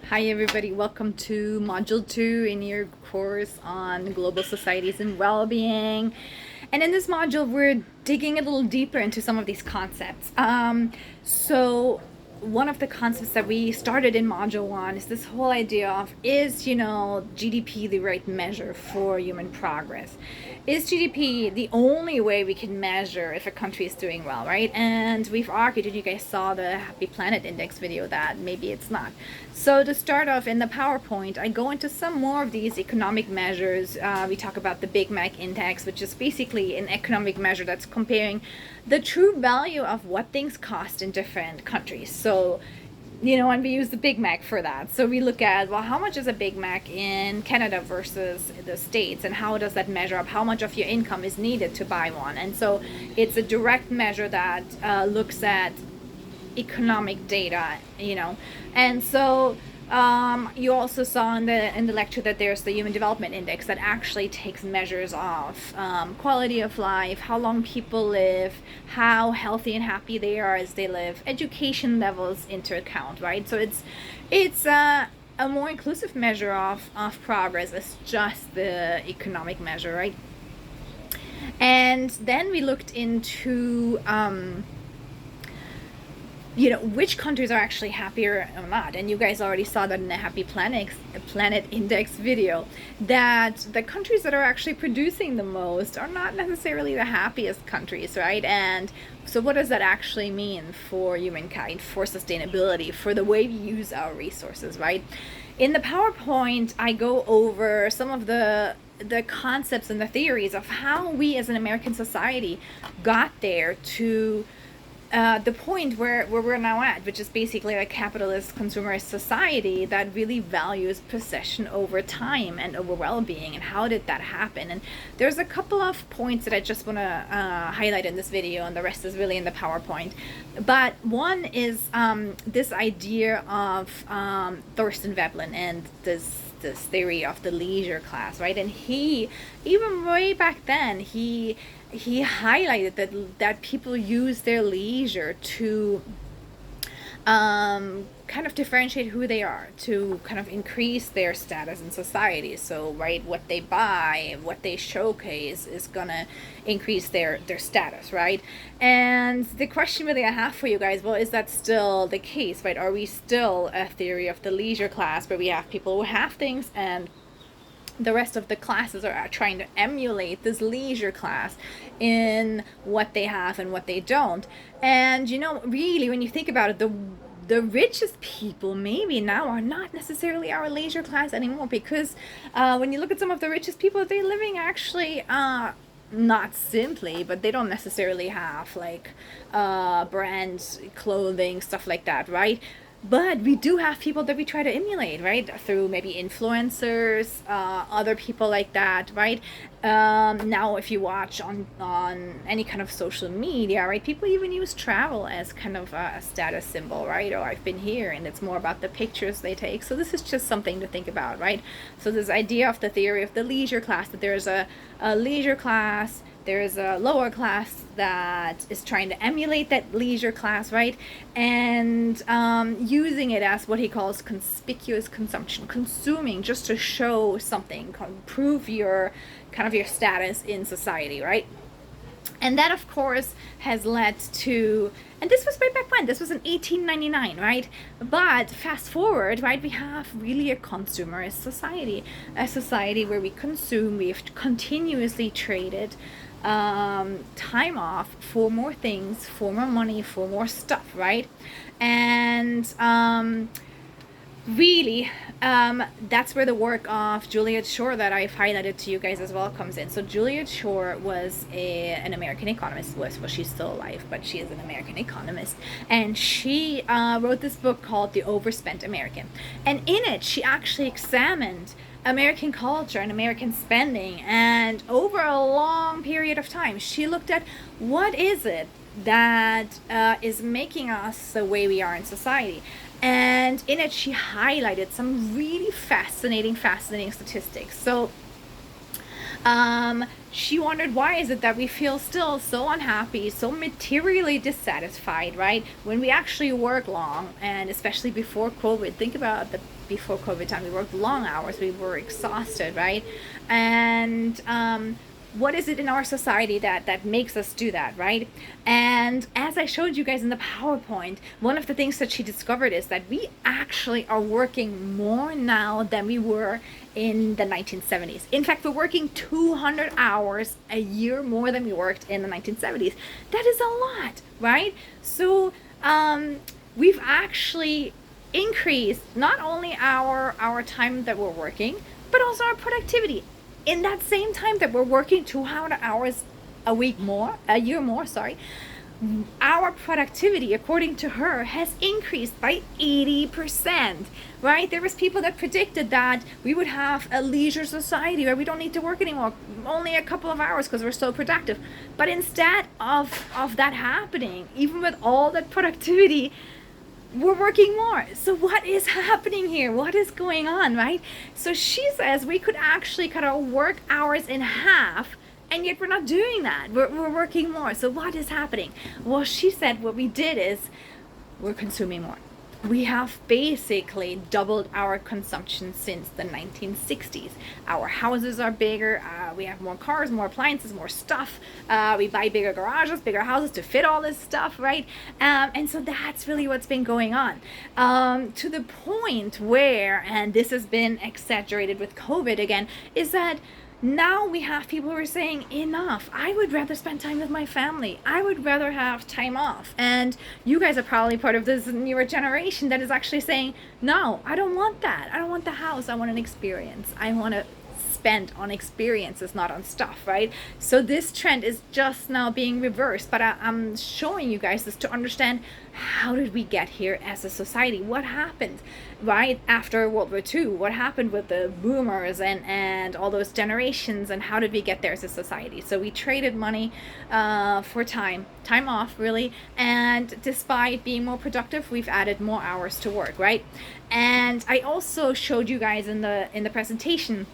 Hi everybody, welcome to Module 2 in your course on global societies and well-being. And in this module, we're digging a little deeper into some of these concepts. So one of the concepts that we started in Module 1 is this whole idea of, is, GDP the right measure for human progress? Is GDP the only way we can measure if a country is doing well, right? And we've argued, and you guys saw the Happy Planet Index video, that maybe it's not. So to start off, in the PowerPoint, I go into some more of these economic measures. We talk about the Big Mac Index, which is basically an economic measure that's comparing the true value of what things cost in different countries. So, and we use the Big Mac for that. So we look at, well, how much is a Big Mac in Canada versus the States, and how does that measure up? How much of your income is needed to buy one? And so it's a direct measure that looks at economic data, and so you also saw in the lecture that there's the Human Development Index that actually takes measures of quality of life, how long people live, how healthy and happy they are as they live, education levels into account, right? So it's a more inclusive measure of progress as just the economic measure, right? And then we looked into which countries are actually happier or not. And you guys already saw that in the Happy Planet Index video, that the countries that are actually producing the most are not necessarily the happiest countries, right? And so what does that actually mean for humankind, for sustainability, for the way we use our resources, right? In the PowerPoint, I go over some of the concepts and the theories of how we as an American society got there to the point where we're now at, which is basically a capitalist consumerist society that really values possession over time and over well-being. And how did that happen? And there's a couple of points that I just want to highlight in this video, and the rest is really in the PowerPoint. But one is this idea of Thorstein Veblen and this theory of the leisure class, right? And he, even way back then, he highlighted that people use their leisure to kind of differentiate who they are, to kind of increase their status in society. So, right, what they buy, what they showcase is gonna increase their status, right? And the question really I have for you guys, well, is that still the case, right? Are we still a theory of the leisure class where we have people who have things and the rest of the classes are trying to emulate this leisure class in what they have and what they don't? And really, when you think about it, the richest people maybe now are not necessarily our leisure class anymore, because when you look at some of the richest people, they're living actually not simply, but they don't necessarily have like brand clothing, stuff like that, right? But we do have people that we try to emulate, right? Through maybe influencers, other people like that, right? Now, if you watch on any kind of social media, right, people even use travel as kind of a status symbol, right? Or I've been here, and it's more about the pictures they take. So this is just something to think about, right? So this idea of the theory of the leisure class, that there's a leisure class, there's a lower class that is trying to emulate that leisure class, right? And using it as what he calls conspicuous consumption, consuming just to show something, prove your status in society, right? And that, of course, has led to, and this was way back when, this was in 1899, right? But fast forward, right, we have really a consumerist society, a society where we consume, we've continuously traded time off for more things, for more money, for more stuff, right? And really, that's where the work of Juliet Schor that I've highlighted to you guys as well comes in. So Juliet Schor was an American economist. Well, she's still alive, but she is an American economist. And she wrote this book called The Overspent American. And in it, she actually examined American culture and American spending. And over a long period of time, she looked at what is it that is making us the way we are in society. And in it, she highlighted some really fascinating statistics. So She wondered, why is it that we feel still so unhappy, so materially dissatisfied, right? When we actually work long, and especially before COVID, think about the before COVID time, we worked long hours, we were exhausted, right? And what is it in our society that makes us do that, right? And as I showed you guys in the PowerPoint, one of the things that she discovered is that we actually are working more now than we were in the 1970s. In fact, we're working 200 hours a year more than we worked in the 1970s. That is a lot, right? So we've actually increased not only our time that we're working, but also our productivity. In that same time that we're working 200 hours a year more, sorry, our productivity, according to her, has increased by 80%, right? There was people that predicted that we would have a leisure society where we don't need to work anymore, only a couple of hours because we're so productive. But instead of that happening, even with all that productivity, we're working more. So what is happening here? What is going on, right? So she says we could actually kind of work hours in half, and yet we're not doing that. We're working more. So what is happening? Well, she said what we did is we're consuming more. We have basically doubled our consumption since the 1960s. Our houses are bigger. We have more cars, more appliances, more stuff. We buy bigger garages, bigger houses to fit all this stuff, right? And so that's really what's been going on. To the point where, and this has been exaggerated with COVID again, is that now we have people who are saying, enough, I would rather spend time with my family, I would rather have time off. And you guys are probably part of this newer generation that is actually saying, no, I don't want that, I don't want the house, I want an experience, I want to spend on experiences, not on stuff, right? So this trend is just now being reversed, but I'm showing you guys this to understand, how did we get here as a society? What happened right after World War II? What happened with the boomers and all those generations, and how did we get there as a society? So we traded money for time off, really, and despite being more productive, we've added more hours to work, right? And I also showed you guys in the presentation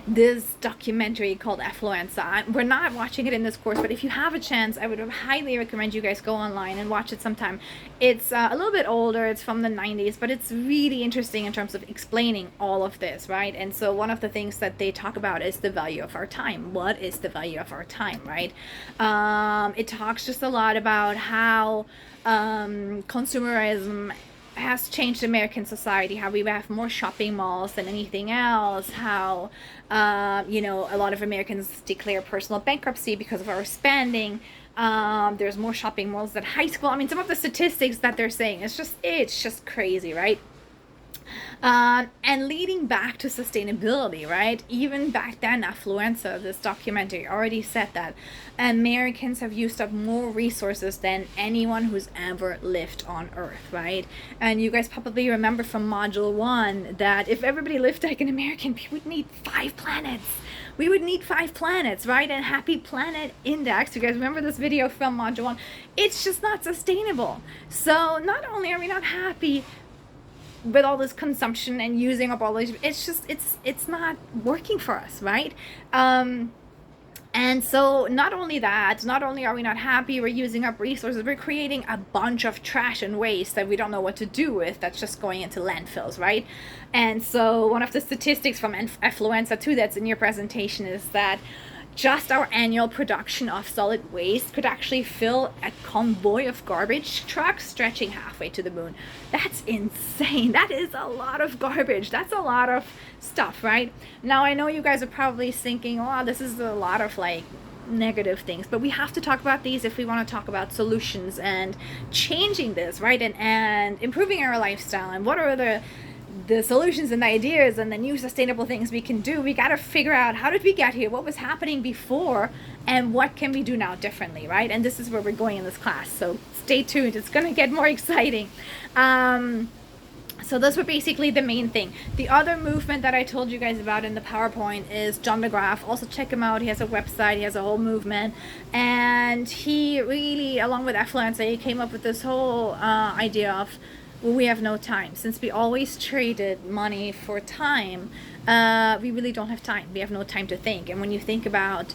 this documentary called Affluenza. We're not watching it in this course, but if you have a chance, I would highly recommend you guys go online and watch it sometime. It's a little bit older, it's from the 90s, but it's really interesting in terms of explaining all of this, right? And so one of the things that they talk about is the value of our time. What is the value of our time, right? It talks just a lot about how consumerism has changed American society, how we have more shopping malls than anything else, how a lot of Americans declare personal bankruptcy because of our spending. There's more shopping malls than high school. I mean, some of the statistics that they're saying, it's just crazy, right? And leading back to sustainability, right? Even back then, Affluenza, this documentary, already said that Americans have used up more resources than anyone who's ever lived on Earth, right? And you guys probably remember from Module 1 that if everybody lived like an American, we would need 5 planets. We would need 5 planets, right? And Happy Planet Index, you guys remember this video from Module 1? It's just not sustainable. So not only are we not happy with all this consumption and using up all these, it's not working for us, right? And so not only are we not happy, we're using up resources, we're creating a bunch of trash and waste that we don't know what to do with, that's just going into landfills, right? And so one of the statistics from Affluenza 2 that's in your presentation is that just our annual production of solid waste could actually fill a convoy of garbage trucks stretching halfway to the moon. That's insane. That is a lot of garbage. That's a lot of stuff, right? Now, I know you guys are probably thinking, oh, this is a lot of like negative things, but we have to talk about these if we want to talk about solutions and changing this, right? And improving our lifestyle, and what are the solutions and the ideas and the new sustainable things we can do. We got to figure out, how did we get here, what was happening before, and what can we do now differently, right? And this is where we're going in this class, so stay tuned, it's going to get more exciting. So those were basically the main thing. The other movement that I told you guys about in the PowerPoint is John McGrath. Also check him out. He has a website, he has a whole movement, and he really, along with Affluenza, he came up with this whole idea of Well, we have no time. Since we always traded money for time, we really don't have time. We have no time to think. And when you think about,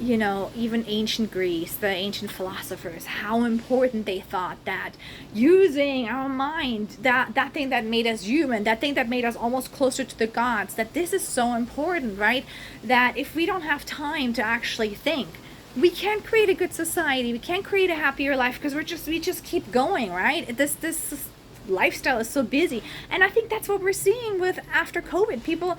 even ancient Greece, the ancient philosophers, how important they thought that using our mind, that thing that made us human, that thing that made us almost closer to the gods, that this is so important, right? That if we don't have time to actually think, we can't create a good society, we can't create a happier life, because we just keep going, right? This lifestyle is so busy. And I think that's what we're seeing with after COVID. People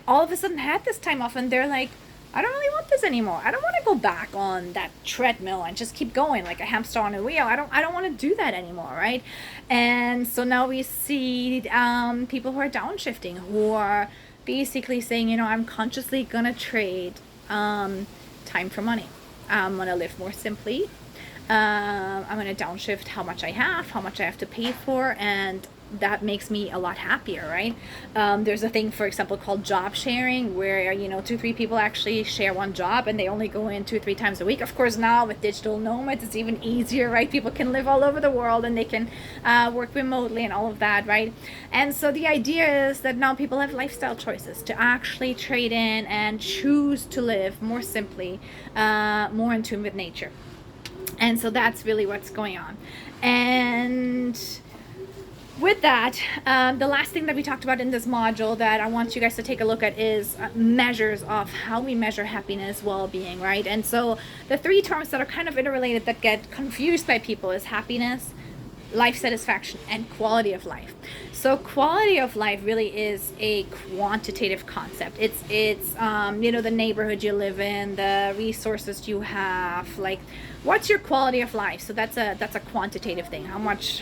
all of a sudden had this time off and they're like, I don't really want this anymore. I don't want to go back on that treadmill and just keep going like a hamster on a wheel. I don't want to do that anymore, right? And so now we see people who are downshifting, who are basically saying, I'm consciously gonna trade time for money. I'm gonna live more simply. I'm gonna downshift how much I have, how much I have to pay for, and that makes me a lot happier, right? There's a thing, for example, called job sharing, where 2-3 people actually share one job and they only go in 2-3 times a week. Of course, now with digital nomads, it's even easier, right? People can live all over the world and they can work remotely and all of that, right? And so the idea is that now people have lifestyle choices to actually trade in and choose to live more simply, more in tune with nature. And so that's really what's going on. And with that, the last thing that we talked about in this module that I want you guys to take a look at is measures of how we measure happiness, well-being, right? And so the 3 terms that are kind of interrelated that get confused by people is happiness, life satisfaction, and quality of life. So quality of life really is a quantitative concept. It's the neighborhood you live in, the resources you have, like what's your quality of life. So that's a quantitative thing. How much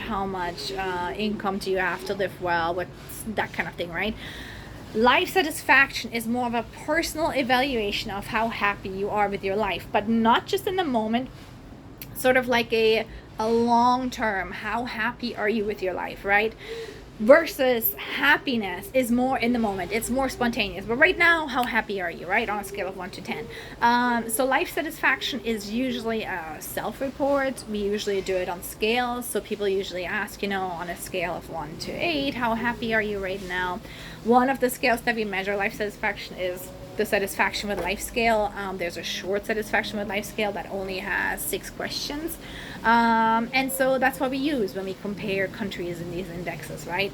income do you have to live well, what's that kind of thing, right? Life satisfaction is more of a personal evaluation of how happy you are with your life, but not just in the moment, sort of like a long term, how happy are you with your life, right? Versus happiness is more in the moment, it's more spontaneous. But right now, how happy are you, right? On a scale of 1 to 10. So life satisfaction is usually a self-report. We usually do it on scales. So people usually ask, on a scale of 1 to 8, how happy are you right now? One of the scales that we measure life satisfaction is the satisfaction with life scale. There's a short satisfaction with life scale that only has 6 questions. And so that's what we use when we compare countries in these indexes, right?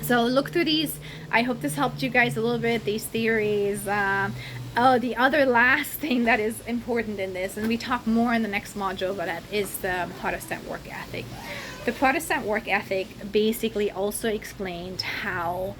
So look through these. I hope this helped you guys a little bit, these theories. The other last thing that is important in this, and we talk more in the next module about that, is the Protestant work ethic. The Protestant work ethic basically also explained how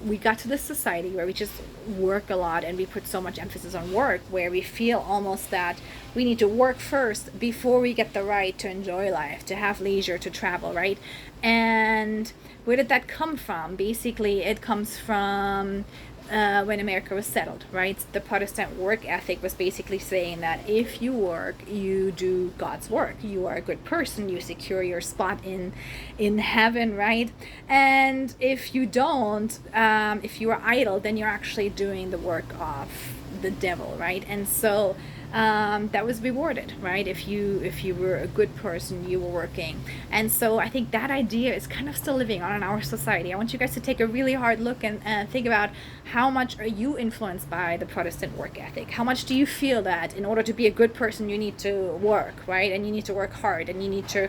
we got to this society where we just work a lot and we put so much emphasis on work, where we feel almost that we need to work first before we get the right to enjoy life, to have leisure, to travel, right? And where did that come from? Basically, it comes from when America was settled, right? The Protestant work ethic was basically saying that if you work, you do God's work. You are a good person. You secure your spot in heaven, right? And if you don't, if you are idle, then you're actually doing the work of the devil, right? And so that was rewarded, right? If you were a good person, you were working. And so I think that idea is kind of still living on in our society. I want you guys to take a really hard look and think about how much are you influenced by the Protestant work ethic? How much do you feel that in order to be a good person, you need to work, right? And you need to work hard and you need to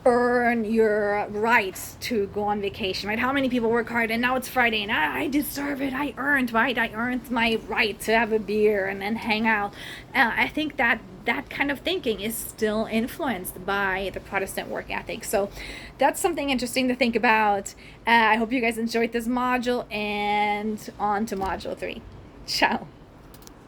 earn your rights to go on vacation, right? How many people work hard and now it's Friday and I deserve it, I earned my right to have a beer and then hang out. I think that kind of thinking is still influenced by the Protestant work ethic. So that's something interesting to think about. I hope you guys enjoyed this module, and on to module 3. Ciao.